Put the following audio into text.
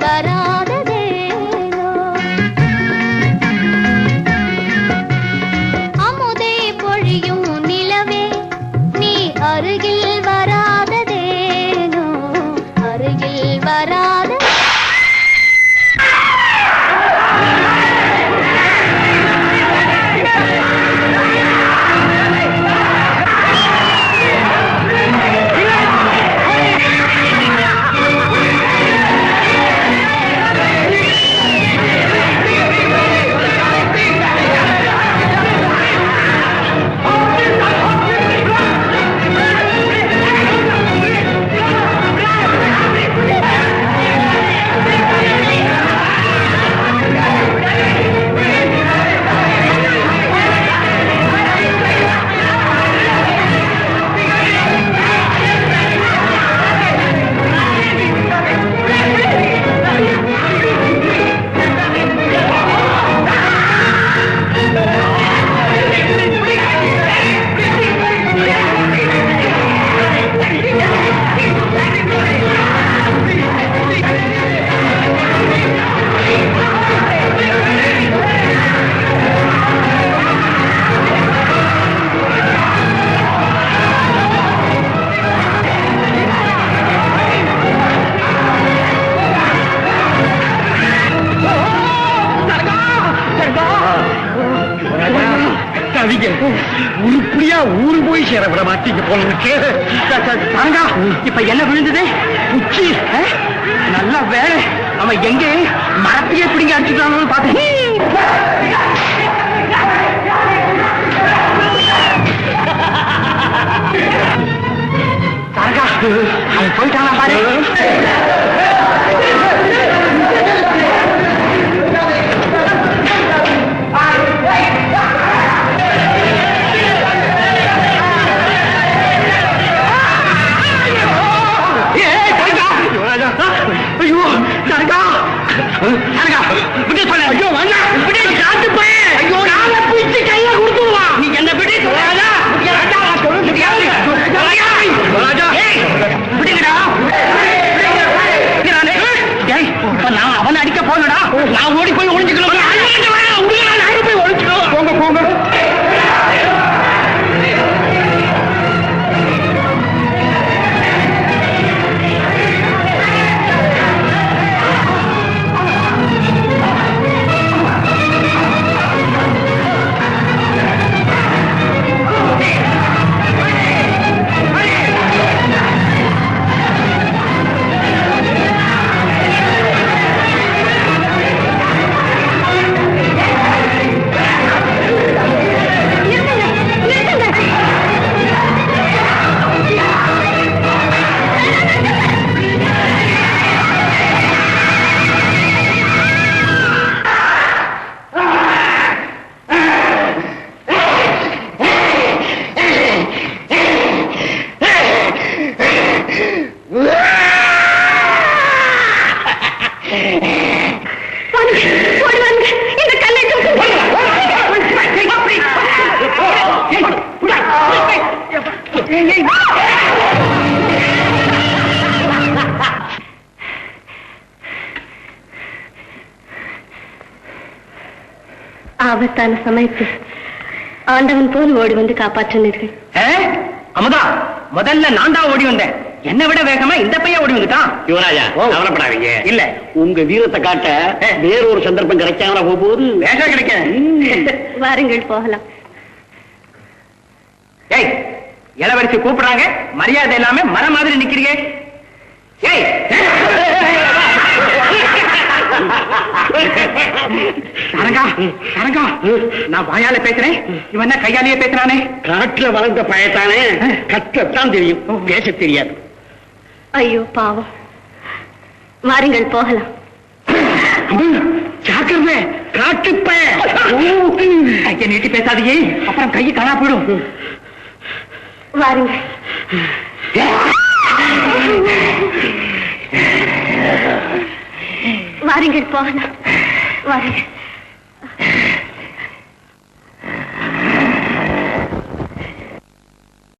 வராததேனோ அமுதே பொழியும் நிலவே நீ அருகில் வராததேனோ அருகில் வராத உருப்படியா ஊரு போய் சேர விட மாட்டீங்க போல இருக்கு. இப்ப என்ன விழுந்தது? உச்சி. நல்ல வேலை அவன் எங்க மரத்தையே பிடிங்க அடிச்சுட்டான்னு பார்த்தேன். அவன் போயிட்டானா பாரு. ஐயோ சரகா சரகா விட்டு சொல்ல. ஐயோ வாங்க விட்டு காத்து போய். ஐயோ நாள பிச்சு கையில கொடுத்துடுவா. நீ என்ன விட்டு ராஜா ராஜா சொல்ல முடியாது. ராஜா ராஜா விடுங்கடா. டேய் இப்ப நான் அவனை அடிக்க போனடா. நான் ஓடி போய் ஒளிஞ்சுக்கணும். நான் போய் ஒளிஞ்சுக்கணும். போங்க போங்க. ஆபத்தான சமயத்தில் ஆண்டவன் போல் ஓடி வந்து காப்பாற்றினீர்கள். அமுதா முதல்ல நான் தான் ஓடி வந்தேன். என்னை விட வேகமா இந்த பையன் ஓடி வந்துட்டான். யுவராஜா கவலைப்படாதீங்க. இல்ல உங்க வீரத்தை காட்ட வேறொரு சந்தர்ப்பம் கிடைக்காம போகும்போது வேகம் கிடைக்க. வாருங்கள் போகலாம். ஏய் இளவரசி கூப்பிடுறாங்க. மரியாதை இல்லாம மரம் மாதிரி நிக்கிறீங்க. ஏய் சரங்கா சரங்கா நான் வாயால பேசுறேன். இவன் கையாலேயே பேசுறானே. காட்டுல வளர்ந்த பயத்தானே. கற்றத்தான் தெரியும், பேச தெரியாது. ஐயோ பாவம். வாருங்கள் போகலாம். ஜாக்கிரதை காட்டு பய. கையை நீட்டி பேசாதீங்க, அப்புறம் கையை காணா போயிடும். வாருங்கள். வாருங்கள் போகலாம். வாருங்கள்.